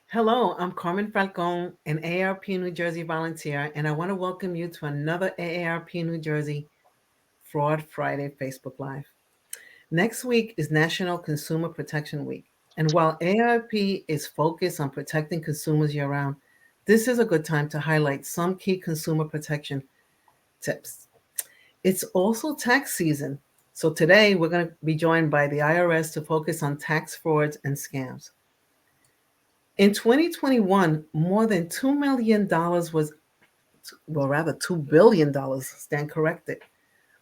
Hello, I'm Carmen Falcon, an AARP New Jersey volunteer, and I want to welcome you to another AARP New Jersey Fraud Friday Facebook Live. Next week is National Consumer Protection Week, and while AARP is focused on protecting consumers year round, this is a good time to highlight some key consumer protection tips. It's also tax season, so today we're going to be joined by the IRS to focus on tax frauds and scams. In 2021, more than $2 million was, well, rather $2 billion, stand corrected,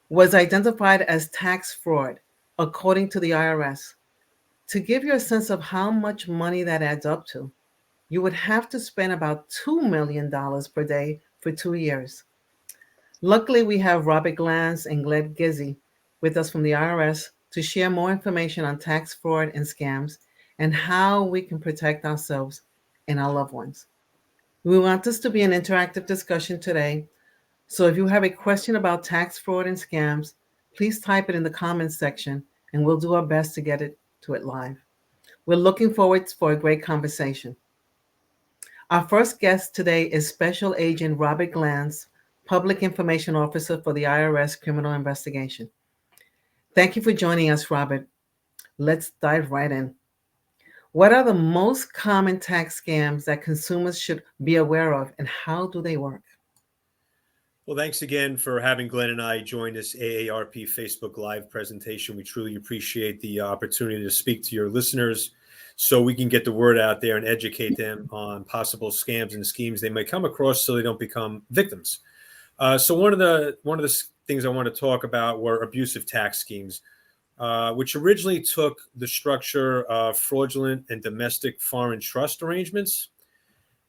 was identified as tax fraud, according to the IRS. To give you a sense of how much money that adds up to, you would have to spend about $2 million per day for 2 years. Luckily, we have Robert Glantz and Gleb Gizzy with us from the IRS to share more information on tax fraud and scams and how we can protect ourselves and our loved ones. We want this to be an interactive discussion today. So if you have a question about tax fraud and scams, please type it in the comments section and we'll do our best to get it to it live. We're looking forward for a great conversation. Our first guest today is Special Agent Robert Glantz, Public Information Officer for the IRS Criminal Investigation. Thank you for joining us, Robert. Let's dive right in. What are the most common tax scams that consumers should be aware of, and how do they work? Well, thanks again for having Glenn and I join this AARP Facebook Live presentation. We truly appreciate the opportunity to speak to your listeners so we can get the word out there and educate them on possible scams and schemes they may come across so they don't become victims. So one of the things I want to talk about were abusive tax schemes, which originally took the structure of fraudulent and domestic foreign trust arrangements.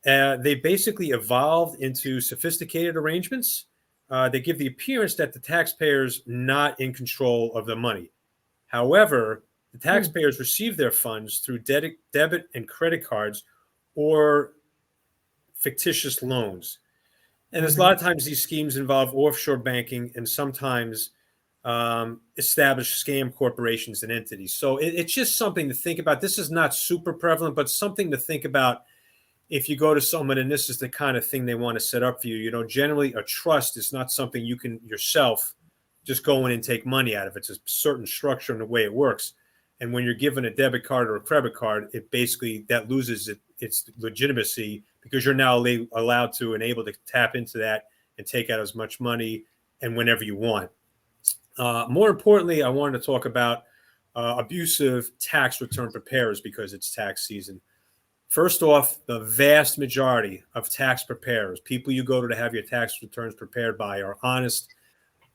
They basically evolved into sophisticated arrangements. They give the appearance that the taxpayer's not in control of the money. However, the taxpayers receive their funds through debit and credit cards or fictitious loans. And there's a lot of times these schemes involve offshore banking and sometimes established scam corporations and entities. So it's just something to think about. This is not super prevalent, but something to think about if you go to someone and this is the kind of thing they want to set up for you. You know, generally a trust is not something you can yourself just go in and take money out of. It's a certain structure and the way it works. And when you're given a debit card or a credit card, it basically that loses its legitimacy because you're now allowed to and able to tap into that and take out as much money and whenever you want. More importantly, I wanted to talk about abusive tax return preparers because it's tax season. First off, the vast majority of tax preparers, people you go to have your tax returns prepared by, are honest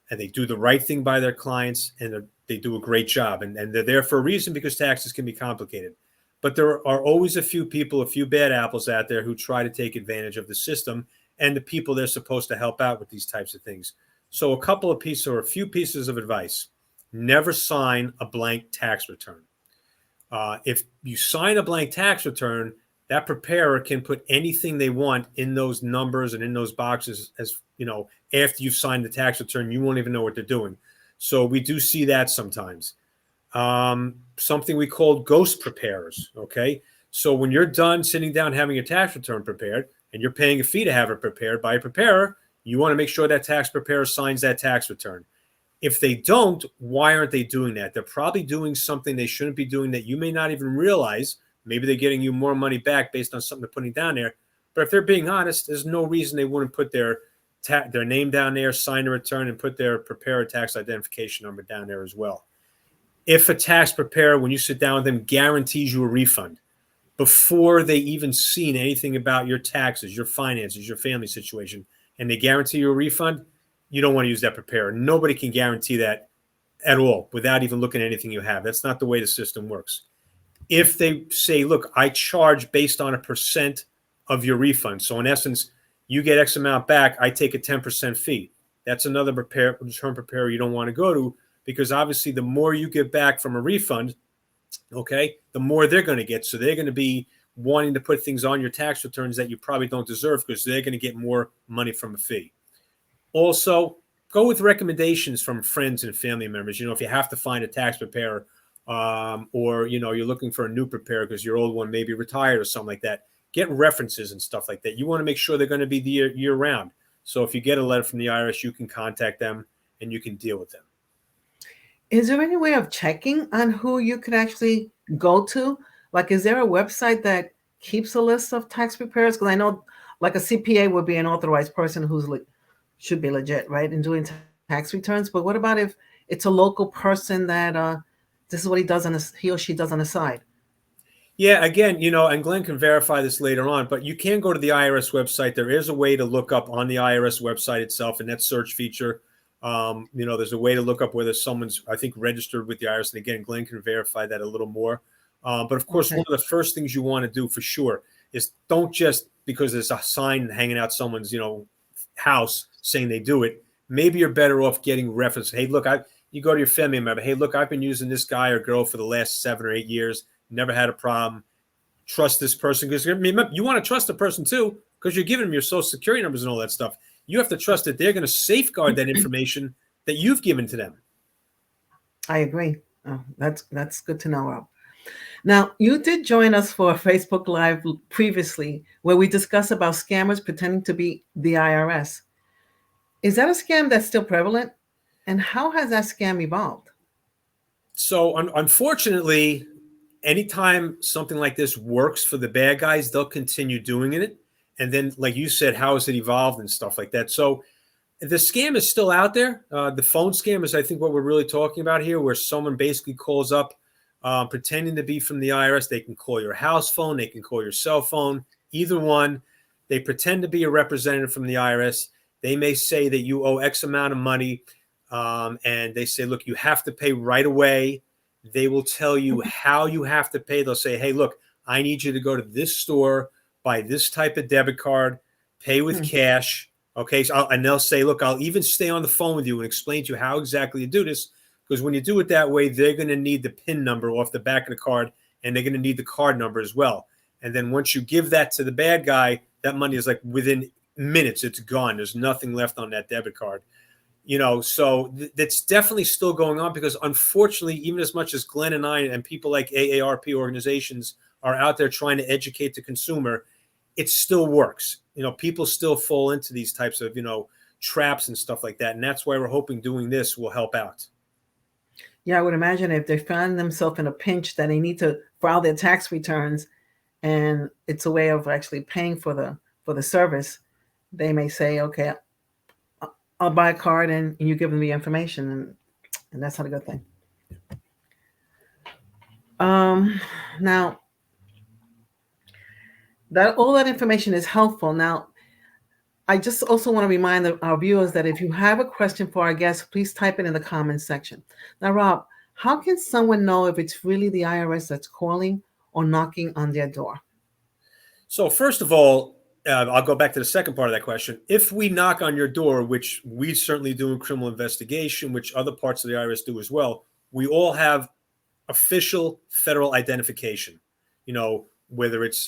and they do the right thing by their clients and they do a great job. And they're there for a reason because taxes can be complicated. But there are always a few people, a few bad apples out there who try to take advantage of the system and the people they're supposed to help out with these types of things. So a few pieces of advice. Never sign a blank tax return. If you sign a blank tax return, that preparer can put anything they want in those numbers and in those boxes. As you know, after you've signed the tax return, you won't even know what they're doing. So we do see that sometimes. Something we call ghost preparers. Okay. So when you're done sitting down having a tax return prepared and you're paying a fee to have it prepared by a preparer, you want to make sure that tax preparer signs that tax return. If they don't, why aren't they doing that? They're probably doing something they shouldn't be doing that you may not even realize. Maybe they're getting you more money back based on something they're putting down there. But if they're being honest, there's no reason they wouldn't put their name down there, sign a return, and put their preparer tax identification number down there as well. If a tax preparer, when you sit down with them, guarantees you a refund before they even seen anything about your taxes, your finances, your family situation, and they guarantee you a refund, you don't want to use that preparer. Nobody can guarantee that at all without even looking at anything you have. That's not the way the system works. If they say, look, I charge based on a percent of your refund. So in essence, you get X amount back, I take a 10% fee. That's another return preparer you don't want to go to because obviously the more you get back from a refund, okay, the more they're going to get. So they're going to be wanting to put things on your tax returns that you probably don't deserve because they're going to get more money from a fee. Also, go with recommendations from friends and family members. You know, if you have to find a tax preparer or, you know, you're looking for a new preparer because your old one may be retired or something like that, get references and stuff like that. You want to make sure they're going to be the year round. So if you get a letter from the IRS, you can contact them and you can deal with them. Is there any way of checking on who you could actually go to? Like, is there a website that keeps a list of tax preparers? Because I know, like, a CPA would be an authorized person who's should be legit, right, in doing tax returns. But what about if it's a local person that this is what he or she does on the side? Yeah, again, and Glenn can verify this later on, but you can go to the IRS website. There is a way to look up on the IRS website itself in that search feature. There's a way to look up whether someone's, I think, registered with the IRS. And again, Glenn can verify that a little more. But of course, Okay. one of the first things you want to do for sure is don't just because there's a sign hanging out someone's, house saying they do it. Maybe you're better off getting reference. Hey, look, you go to your family member. Hey, look, I've been using this guy or girl for the last 7 or 8 years. Never had a problem. Trust this person because you want to trust the person too because you're giving them your social security numbers and all that stuff. You have to trust that they're going to safeguard that information that you've given to them. I agree. Oh, that's good to know, Rob. Now, you did join us for a Facebook Live previously where we discussed about scammers pretending to be the IRS. Is that a scam that's still prevalent? And how has that scam evolved? So, unfortunately, anytime something like this works for the bad guys, they'll continue doing it. And then, like you said, how has it evolved and stuff like that? So, the scam is still out there. The phone scam is, I think, what we're really talking about here, where someone basically calls up pretending to be from the IRS. They can call your house phone. They can call your cell phone, either one. They pretend to be a representative from the IRS. They may say that you owe X amount of money. And they say, look, you have to pay right away. They will tell you how you have to pay. They'll say, hey, look, I need you to go to this store, buy this type of debit card, pay with cash. Okay. And they'll say, look, I'll even stay on the phone with you and explain to you how exactly you do this. Because when you do it that way, they're going to need the PIN number off the back of the card, and they're going to need the card number as well. And then once you give that to the bad guy, that money is like within minutes, it's gone. There's nothing left on that debit card. So that's definitely still going on because unfortunately, even as much as Glenn and I and people like AARP organizations are out there trying to educate the consumer, it still works. People still fall into these types of, traps and stuff like that. And that's why we're hoping doing this will help out. Yeah, I would imagine if they find themselves in a pinch that they need to file their tax returns and it's a way of actually paying for the service, they may say, okay, I'll buy a card and you give them the information, and that's not a good thing. Now that all that information is helpful. Now, I just also want to remind our viewers that if you have a question for our guests, please type it in the comments section. Now, Rob, how can someone know if it's really the IRS that's calling or knocking on their door? So first of all, I'll go back to the second part of that question. If we knock on your door, which we certainly do in criminal investigation, which other parts of the IRS do as well, we all have official federal identification, whether it's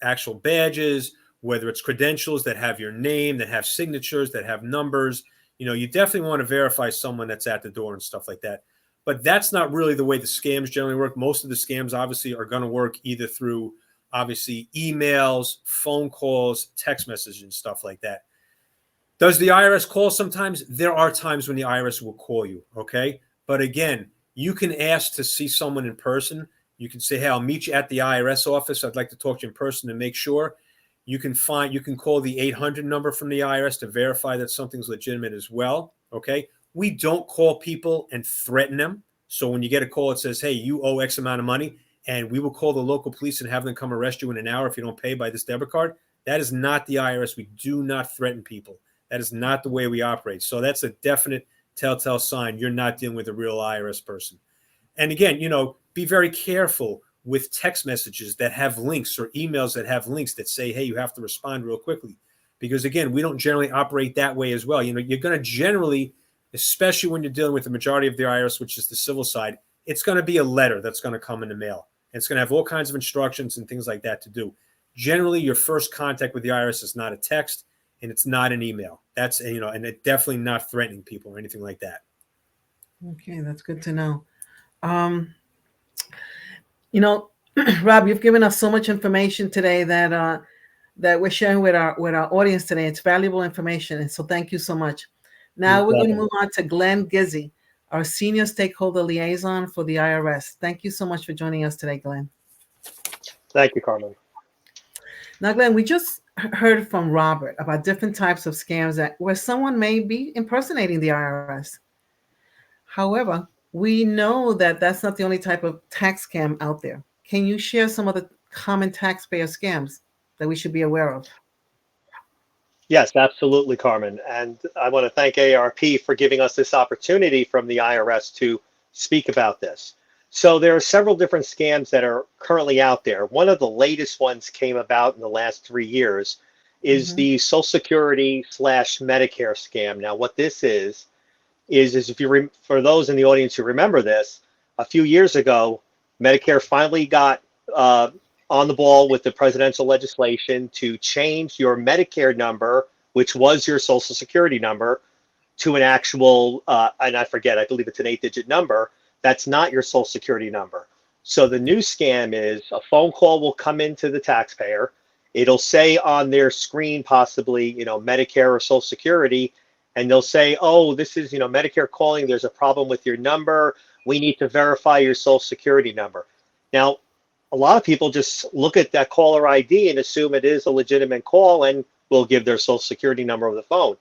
actual badges, whether it's credentials that have your name, that have signatures, that have numbers. You definitely want to verify someone that's at the door and stuff like that. But that's not really the way the scams generally work. Most of the scams obviously are going to work either through obviously emails, phone calls, text messages, and stuff like that. Does the IRS call sometimes? There are times when the IRS will call you, okay? But again, you can ask to see someone in person. You can say, hey, I'll meet you at the IRS office. I'd like to talk to you in person to make sure. You can call the 800 number from the IRS to verify that something's legitimate as well, okay? We don't call people and threaten them. So when you get a call, it says, hey, you owe X amount of money, and we will call the local police and have them come arrest you in an hour if you don't pay by this debit card. That is not the IRS. We do not threaten people. That is not the way we operate. So that's a definite telltale sign you're not dealing with a real IRS person. And again, be very careful with text messages that have links or emails that have links that say, hey, you have to respond real quickly. Because again, we don't generally operate that way as well. You're going to generally, especially when you're dealing with the majority of the IRS, which is the civil side, it's going to be a letter that's going to come in the mail. It's going to have all kinds of instructions and things like that to do. Generally, your first contact with the IRS is not a text and it's not an email. That's, and it's definitely not threatening people or anything like that. Okay, that's good to know. Um, you know, Rob, you've given us so much information today that we're sharing with our audience today. It's valuable information, and so thank you so much. No Now we're going to problem. move on to Glenn Gizzi, our senior stakeholder liaison for the IRS. Thank you so much for joining us today, Glenn. Thank you, Carmen. Now, Glenn, we just heard from Robert about different types of scams that where someone may be impersonating the IRS. However, we know that that's not the only type of tax scam out there. Can you share some of the common taxpayer scams that we should be aware of? Yes, absolutely, Carmen. And I want to thank AARP for giving us this opportunity from the IRS to speak about this. So there are several different scams that are currently out there. One of the latest ones came about in the last 3 years is Mm-hmm. the Social Security slash Medicare scam. Now, what this is if you for those in the audience who remember this, a few years ago, Medicare finally got uh, on the ball with the presidential legislation to change your Medicare number, which was your Social Security number, to an actual, and I forget, I believe it's an 8-digit number. That's not your Social Security number. So the new scam is a phone call will come into the taxpayer. It'll say on their screen, possibly, Medicare or Social Security, and they'll say, oh, this is, Medicare calling. There's a problem with your number. We need to verify your Social Security number. Now, a lot of people just look at that caller ID and assume it is a legitimate call and will give their Social Security number over the phone.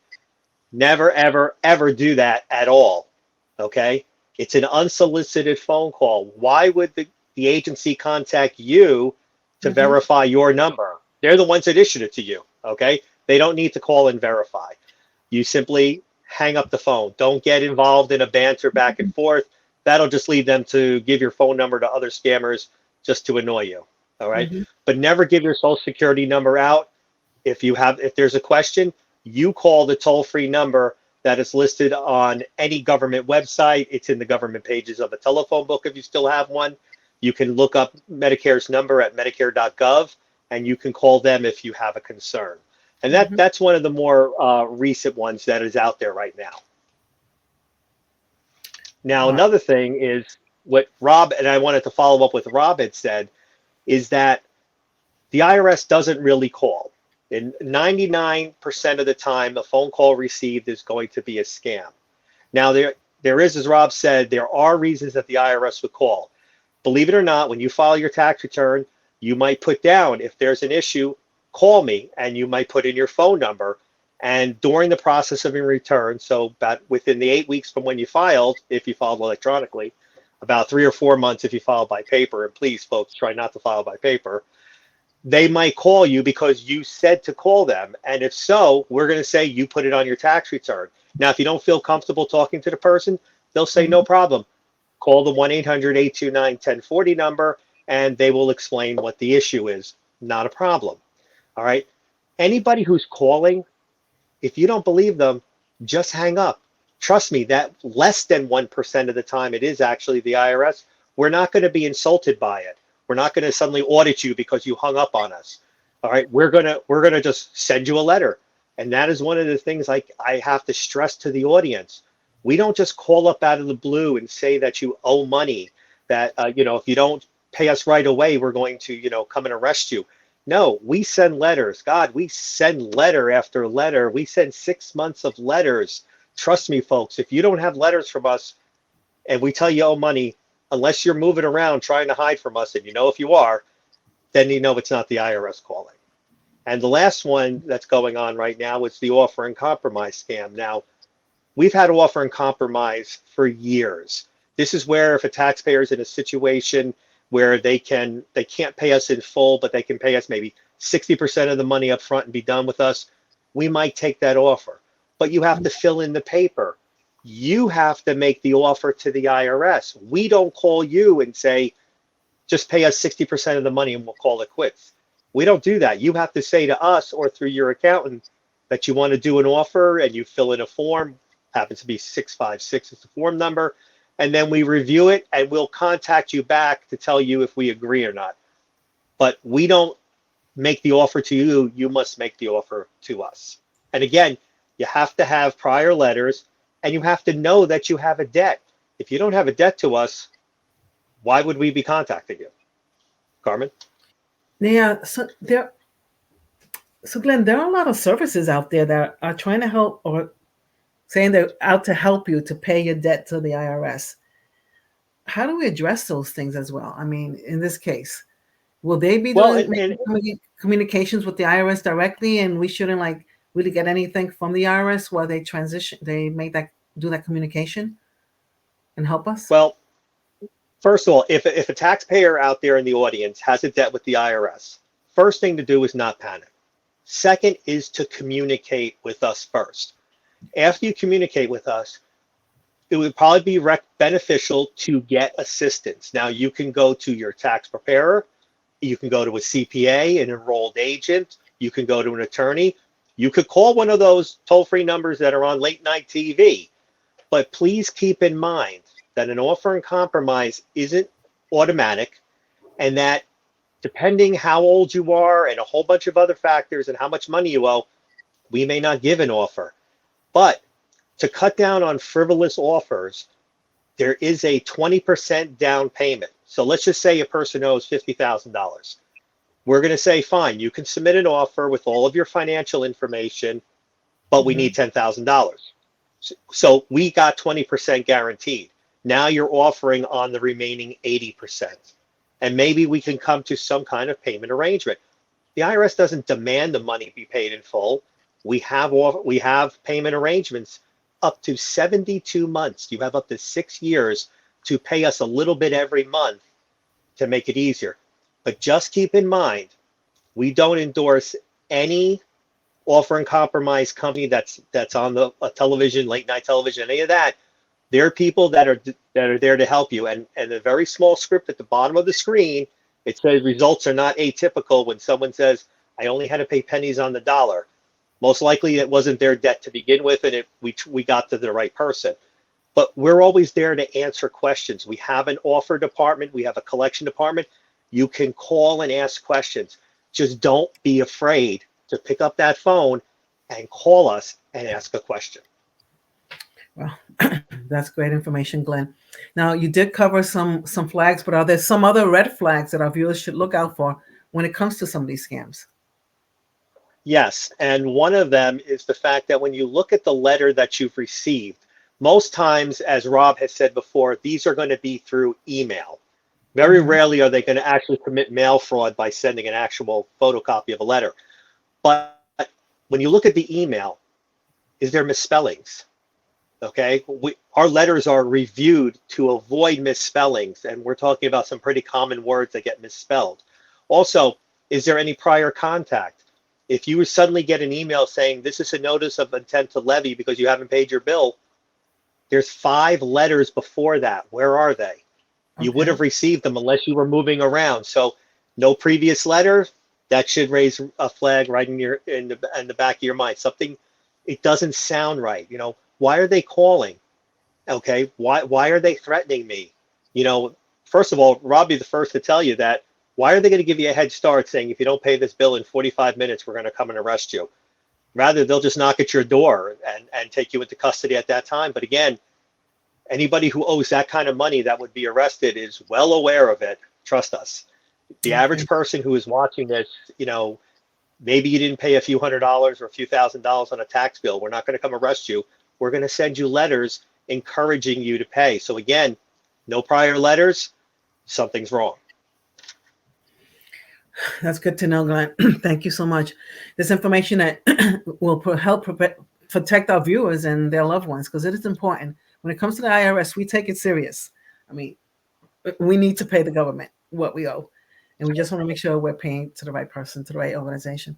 Never, ever, ever do that at all. Okay? It's an unsolicited phone call. Why would the agency contact you to Mm-hmm. verify your number? They're the ones that issued it to you. Okay? They don't need to call and verify. You simply hang up the phone. Don't get involved in a banter back and forth. That'll just lead them to give your phone number to other scammers just to annoy you. All right? Mm-hmm. But never give your social security number out. If there's a question, you call the toll-free number that is listed on any government website. It's in the government pages of a telephone book if you still have one. You can look up Medicare's number at medicare.gov, and you can call them if you have a concern. And Mm-hmm. that's one of the more recent ones that is out there right now. Now, Right. another thing is what Rob, and I wanted to follow up with Rob had said, is that the IRS doesn't really call. In 99% of the time, a phone call received is going to be a scam. Now, there is, as Rob said, there are reasons that the IRS would call. Believe it or not, when you file your tax return, you might put down, if there's an issue, call me, and you might put in your phone number. And during the process of your return, so about within the 8 weeks from when you filed, if you filed electronically, about 3 or 4 months if you filed by paper, and please, folks, try not to file by paper, they might call you because you said to call them. And if so, we're going to say you put it on your tax return. Now, if you don't feel comfortable talking to the person, they'll say Mm-hmm. no problem. Call the 1-800-829-1040 number and they will explain what the issue is. Not a problem. All right. Anybody who's calling, if you don't believe them, just hang up. Trust me, that less than 1% of the time it is actually the IRS. We're not going to be insulted by it. We're not going to suddenly audit you because you hung up on us. All right, we're gonna just send you a letter. And that is one of the things I have to stress to the audience. We don't just call up out of the blue and say that you owe money, that if you don't pay us right away, we're going to come and arrest you. No, we send letters. God, we send letter after letter. We send 6 months of letters. Trust me, folks, if you don't have letters from us and we tell you owe money, unless you're moving around trying to hide from us, and if you are, then it's not the IRS calling. And the last one that's going on right now is the offer and compromise scam. Now, we've had offer and compromise for years. This is where if a taxpayer is in a situation where they can't pay us in full, but they can pay us maybe 60% of the money up front and be done with us, we might take that offer. But you have to fill in the paper. You have to make the offer to the IRS. We don't call you and say, just pay us 60% of the money and we'll call it quits. We don't do that. You have to say to us or through your accountant that you want to do an offer and you fill in a form, happens to be 656 is the form number, and then we review it and we'll contact you back to tell you if we agree or not. But we don't make the offer to you. You must make the offer to us. And again, you have to have prior letters and you have to know that you have a debt. If you don't have a debt to us, why would we be contacting you? Carmen? Yeah, so Glenn, there are a lot of services out there that are trying to help or saying they're out to help you to pay your debt to the IRS. How do we address those things as well? I mean, in this case, will they be Well, doing communications with the IRS directly, and we shouldn't like really get anything from the IRS while they transition, they make that do that communication and help us? well, first of all, if a taxpayer out there in the audience has a debt with the IRS, first thing to do is not panic. Second is to communicate with us first. After you communicate with us, it would probably be beneficial to get assistance. Now, you can go to your tax preparer, you can go to a CPA, an enrolled agent, you can go to an attorney, you could call one of those toll-free numbers that are on late night TV. But please keep in mind that an offer in compromise isn't automatic, and that depending how old you are and a whole bunch of other factors and how much money you owe, we may not give an offer. But to cut down on frivolous offers, there is a 20% down payment. So let's just say a person owes $50,000. We're going to say, fine, you can submit an offer with all of your financial information, but we need $10,000. So we got 20% guaranteed. Now you're offering on the remaining 80%. And maybe we can come to some kind of payment arrangement. The IRS doesn't demand the money be paid in full. We have payment arrangements up to 72 months. You have up to 6 years to pay us a little bit every month to make it easier. But just keep in mind, we don't endorse any offer and compromise company that's on the television, late night television, any of that. There are people that are there to help you. And a very small script at the bottom of the screen, it says results are not atypical. When someone says, I only had to pay pennies on the dollar, most likely it wasn't their debt to begin with, and we got to the right person. But we're always there to answer questions. We have an offer department. We have a collection department. You can call and ask questions. Just don't be afraid to pick up that phone and call us and ask a question. Well, that's great information, Glenn. Now, you did cover some flags, but are there some other red flags that our viewers should look out for when it comes to some of these scams? Yes, and one of them is the fact that when you look at the letter that you've received, most times, as Rob has said before, these are going to be through email. Very rarely are they going to actually commit mail fraud by sending an actual photocopy of a letter. But when you look at the email, is there misspellings? Okay, our letters are reviewed to avoid misspellings, and we're talking about some pretty common words that get misspelled. Also, is there any prior contact? If you suddenly get an email saying this is a notice of intent to levy because you haven't paid your bill, there's 5 letters before that. Where are they? Okay. You would have received them unless you were moving around. So no previous letter, that should raise a flag right in the back of your mind. Something, it doesn't sound right. You know, why are they calling? Okay, why are they threatening me? You know, first of all, Rob be the first to tell you that. Why are they going to give you a head start saying if you don't pay this bill in 45 minutes, we're going to come and arrest you? Rather, they'll just knock at your door and take you into custody at that time. But again, anybody who owes that kind of money that would be arrested is well aware of it. Trust us. The average person who is watching this, you know, maybe you didn't pay a few $100s or a few $1,000s on a tax bill. We're not going to come arrest you. We're going to send you letters encouraging you to pay. So again, no prior letters, something's wrong. That's good to know, Glenn. Thank you so much. This information that will help protect our viewers and their loved ones, because it is important. When it comes to the IRS, we take it serious. I mean, we need to pay the government what we owe, and we just want to make sure we're paying to the right person, to the right organization.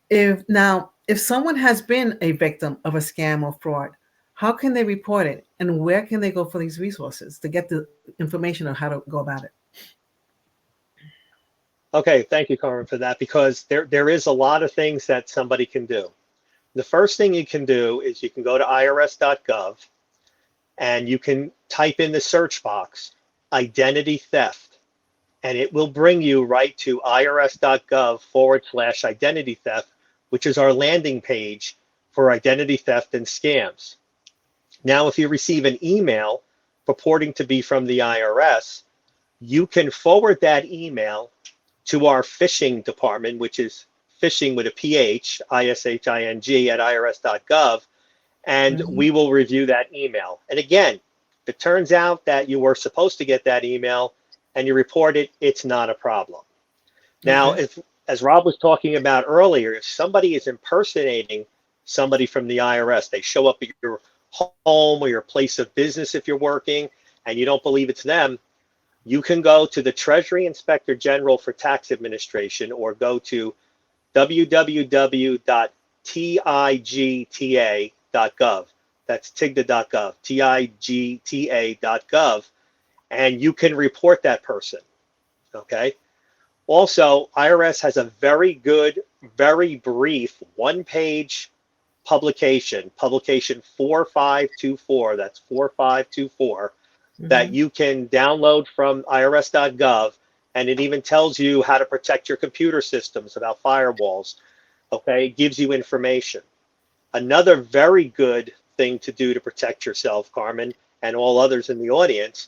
If someone has been a victim of a scam or fraud, how can they report it, and where can they go for these resources to get the information on how to go about it? Okay, thank you, Carmen, for that, because there is a lot of things that somebody can do. The first thing you can do is you can go to irs.gov and you can type in the search box identity theft, and it will bring you right to irs.gov/identity theft, which is our landing page for identity theft and scams. Now, if you receive an email purporting to be from the IRS, you can forward that email to our phishing department, which is phishing with a PH, ISHING at IRS.gov, and Mhm. we will review that email. And again, if it turns out that you were supposed to get that email and you report it, it's not a problem. Now, Okay. if, as Rob was talking about earlier, if somebody is impersonating somebody from the IRS, they show up at your home or your place of business if you're working, and you don't believe it's them, you can go to the Treasury Inspector General for Tax Administration or go to www.tigta.gov. That's tigta.gov, tigta.gov, and you can report that person. Okay. Also, IRS has a very good, very brief one-page publication, publication 4524, that's 4524, that Mhm. you can download from irs.gov, and it even tells you how to protect your computer systems about firewalls. Okay, it gives you information. Another very good thing to do to protect yourself, Carmen, and all others in the audience,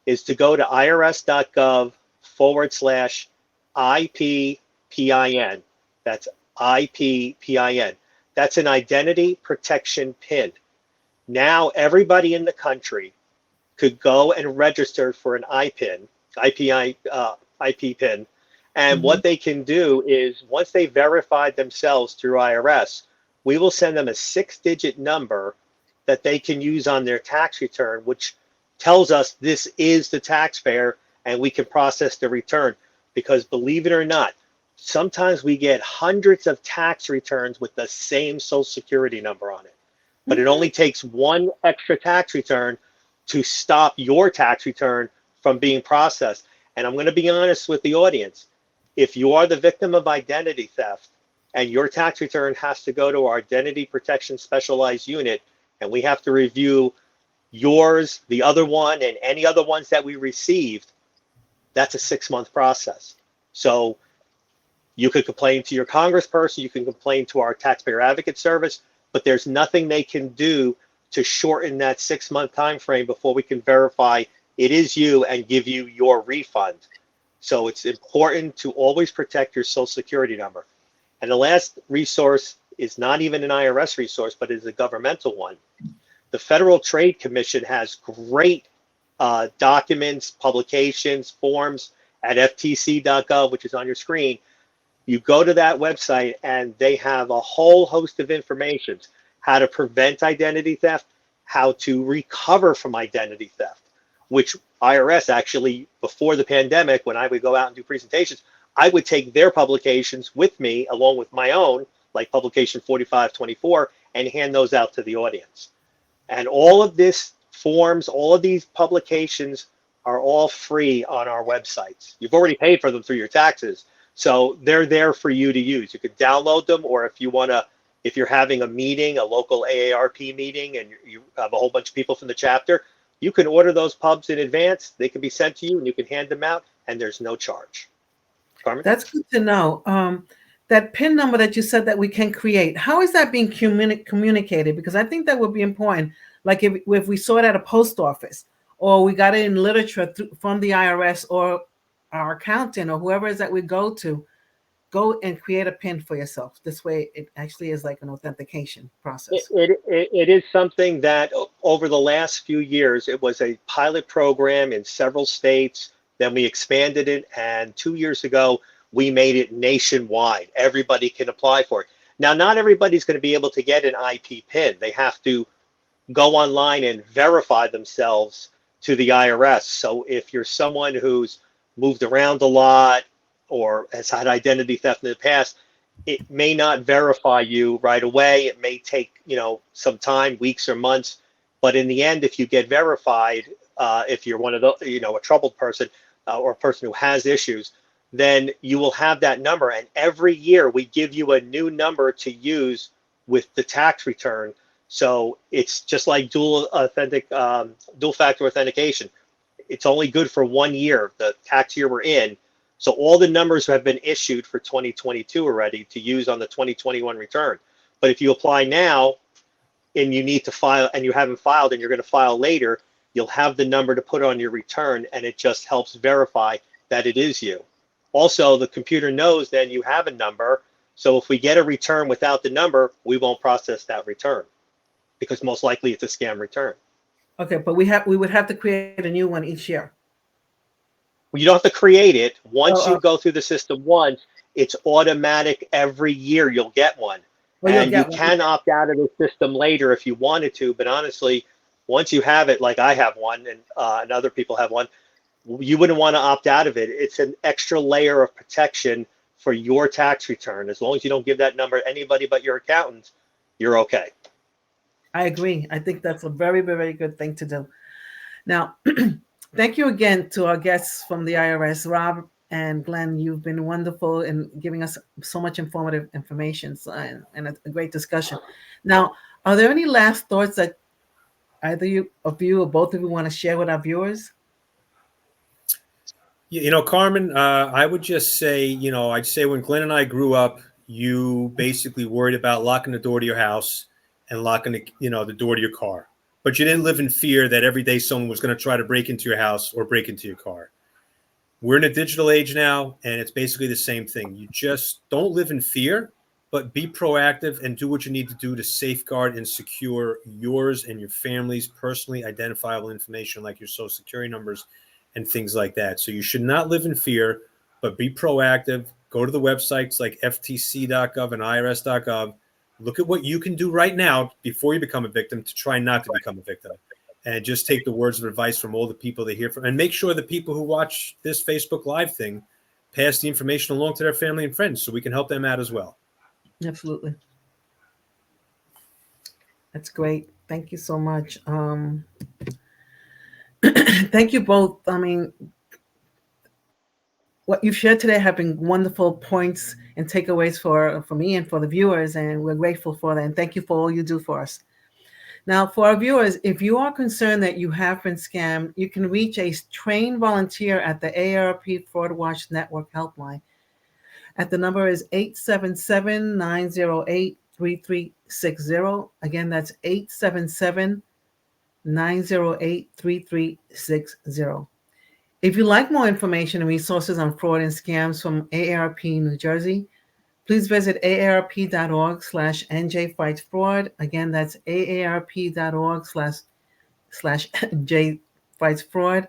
is to go to irs.gov/IPPIN. That's IPPIN. That's an identity protection pin. Now everybody in the country could go and register for an IP pin. And Mhm. what they can do is once they verified themselves through IRS, we will send them a 6-digit number that they can use on their tax return, which tells us this is the taxpayer and we can process the return. Because believe it or not, sometimes we get hundreds of tax returns with the same social security number on it. But it Okay. only takes one extra tax return to stop your tax return from being processed. And I'm going to be honest with the audience. If you are the victim of identity theft and your tax return has to go to our identity protection specialized unit, and we have to review yours, the other one, and any other ones that we received, that's a 6-month process. So you could complain to your congressperson, you can complain to our taxpayer advocate service, but there's nothing they can do to shorten that 6-month time frame before we can verify it is you and give you your refund. So it's important to always protect your social security number. And the last resource is not even an IRS resource, but is a governmental one. The Federal Trade Commission has great documents, publications, forms at ftc.gov, which is on your screen. You go to that website and they have a whole host of information: how to prevent identity theft, how to recover from identity theft, which IRS actually, before the pandemic, when I would go out and do presentations, I would take their publications with me along with my own, like publication 4524, and hand those out to the audience. And all of this forms, all of these publications are all free on our websites. You've already paid for them through your taxes. So they're there for you to use. You could download them, or if you want to, if you're having a meeting, a local AARP meeting, and you have a whole bunch of people from the chapter, you can order those pubs in advance. They can be sent to you and you can hand them out, and there's no charge. Carmen? That's good to know. That PIN number that you said that we can create, how is that being communicated? Because I think that would be important. Like if we saw it at a post office, or we got it in literature from the IRS or our accountant or whoever it is that we go and create a PIN for yourself. This way, it actually is like an authentication process. It is something that over the last few years, it was a pilot program in several states. Then we expanded it. And 2 years ago, we made it nationwide. Everybody can apply for it. Now, not everybody's going to be able to get an IP PIN. They have to go online and verify themselves to the IRS. So if you're someone who's moved around a lot or has had identity theft in the past, it may not verify you right away. It may take, some time, weeks or months. But in the end, if you get verified, if you're one of the, a troubled person or a person who has issues, then you will have that number. And every year we give you a new number to use with the tax return. So it's just like dual factor authentication. It's only good for 1 year, the tax year we're in. So all the numbers have been issued for 2022 already to use on the 2021 return. But if you apply now and you need to file and you haven't filed and you're going to file later, you'll have the number to put on your return, and it just helps verify that it is you. Also, the computer knows then you have a number, so if we get a return without the number, we won't process that return because most likely it's a scam return. Okay, but we would have to create a new one each year. You don't have to create it. Once you Oh, go through the system once, it's automatic every year you'll get one. well, you'll And you get one. can opt out of the system later if you wanted to, but honestly, once you have it, like I have one and other people have one, you wouldn't want to opt out of it. It's an extra layer of protection for your tax return. As long as you don't give that number to anybody but your accountant, you're okay. I agree. I think that's a very, very good thing to do. Now, thank you again to our guests from the IRS, Rob and Glenn. You've been wonderful in giving us so much informative information and a great discussion. Now, are there any last thoughts that either you or both of you want to share with our viewers? Carmen, I would just say, I'd say when Glenn and I grew up, you basically worried about locking the door to your house and locking the door to your car. But you didn't live in fear that every day someone was going to try to break into your house or break into your car. We're in a digital age now, and it's basically the same thing. You just don't live in fear, but be proactive and do what you need to do to safeguard and secure yours and your family's personally identifiable information, like your social security numbers and things like that. So you should not live in fear, but be proactive. Go to the websites like ftc.gov and irs.gov. Look at what you can do right now before you become a victim to try not to become a victim. And just take the words of advice from all the people they hear from. And make sure the people who watch this Facebook Live thing pass the information along to their family and friends so we can help them out as well. Absolutely. That's great. Thank you so much. Thank you both. I mean, what you've shared today have been wonderful points and takeaways for me and for the viewers, and we're grateful for that. And thank you for all you do for us. Now, for our viewers, if you are concerned that you have been scammed, you can reach a trained volunteer at the AARP Fraud Watch Network helpline. At the number is 877-908-3360. Again, that's 877-908-3360. If you'd like more information and resources on fraud and scams from AARP New Jersey, please visit aarp.org/njfightsfraud. Again, that's aarp.org/njfightsfraud.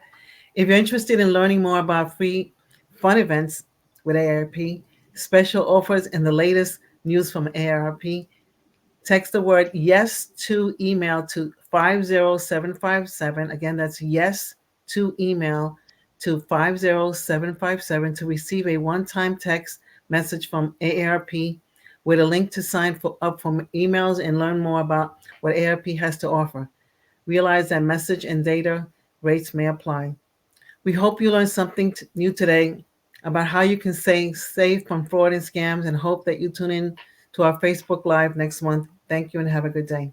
If you're interested in learning more about free fun events with AARP, special offers, and the latest news from AARP, text the word yes to email to 50757. Again, that's yes to email to 50757 to receive a one-time text message from AARP with a link to sign up for emails and learn more about what AARP has to offer. Realize that message and data rates may apply. We hope you learned something new today about how you can stay safe from fraud and scams, and hope that you tune in to our Facebook Live next month. Thank you and have a good day.